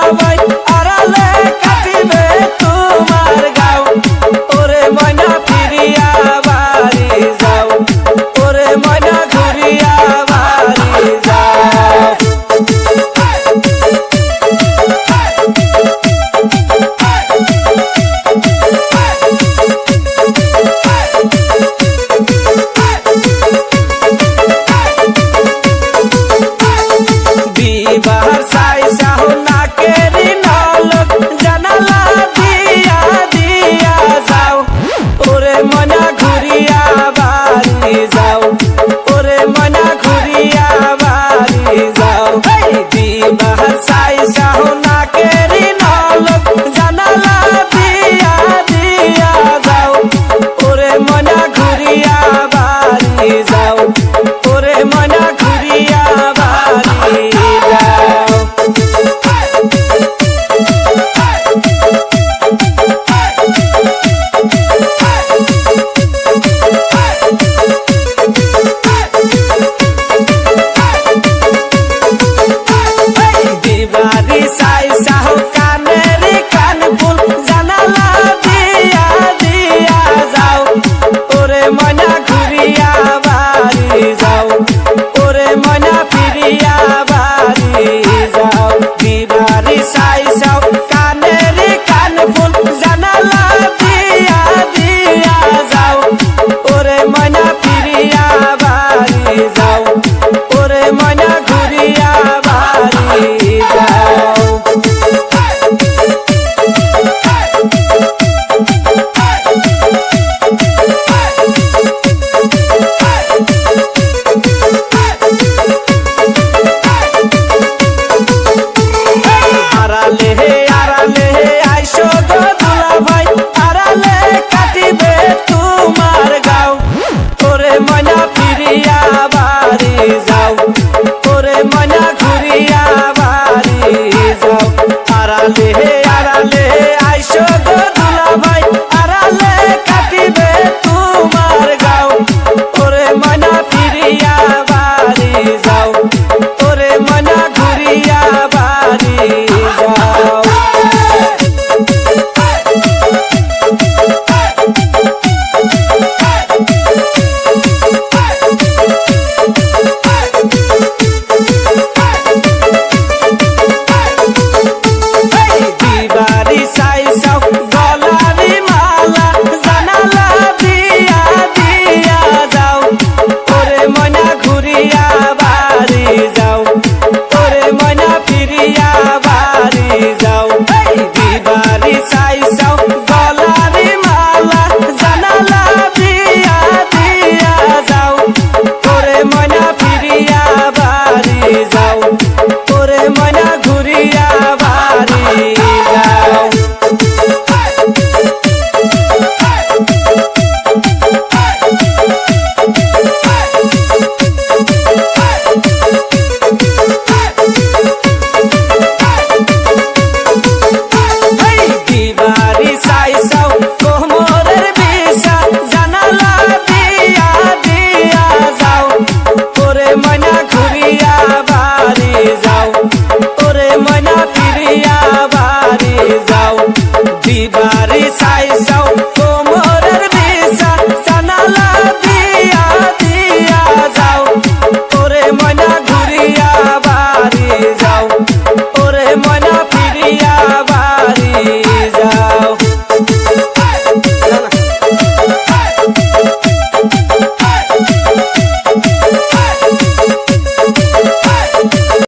দুলাভাই আড়ালে কাটিবে তোমার গাও ওরে ময়না ফিরিয়া বাড়ি যাও ওরে ময়না ঘুরিয়া বাড়ি যাও বিবাহ সাই সাহু নাকেরি নলক জানালা দিয়া দিয়া যাও ওরে ময়না ঘুরিয়া বাড়ি যাও ওরে ময়না ঘুরিয়া বাড়ি যাও বিবাহ সাই সাহু নাকেরি নলক জানালা দিয়া দিয়া যাও ওরে ময়না ঘুরিয়া বাড়ি যাও ওরে ময়না ঘুরিয়া বাড়ি দিবারি সাই সাহু কানেরি কানফুল জানালা দিয়া দিয়া যাও ওরে ময়না ঘুরিয়া বাড়ি যাও ওরে ময়না ফিরিয়া বাড়ি যাও দিবারি সাই সাহু কানেরি কানফুল জানালা দিয়া দিয়া যাও ওরে ময়না ফিরিয়া বাড়ি যাও ওরে ময়না ঘুরিয়া বাড়ি যাও আড়ালে আড়ালে আইসো গো দুলাভাই আড়ালে কাটিবে তোমার গাও ওরে ময়না ফিরিয়া বাড়ি যাও ওরে ময়না ঘুরিয়া বাড়ি যাও আড়ালে আড়ালে আইসো গো দুলাভাই আড়ালে কাটিবে তোমার গাও ওরে ময়না ফিরিয়া বাড়ি যাও ওরে ময়না ঘুরিয়া বাড়ি যাও দিবারি সাই সাহু গলারি মালা জানালা দিয়া দিয়া যাও ওরে ময়না ঘুরিয়া বাড়ি যাও ওরে ময়না ফিরিয়া বাড়ি যাও দিবারি সাই সাহু গলারি মালা জানালা দিয়া দিয়া যাও ওরে ময়না ফিরিয়া বাড়ি যাও ওরে ময়না ঘুরিয়া বাড়ি যাও দিবারি সাই সাহু কোমরের বিষা জানালা দিয়া দিয়া যাও ওরে ময়না ঘুরিয়া বাড়ি যাও ওরে ময়না ফিরিয়া বাড়ি যাও দিবারি সাই সাহু কোমরের বিষা জানালা দিয়া দিয়া যাও ওরে ময়না ঘুরিয়া বাড়ি যাও ওরে ময়না ফিরিয়া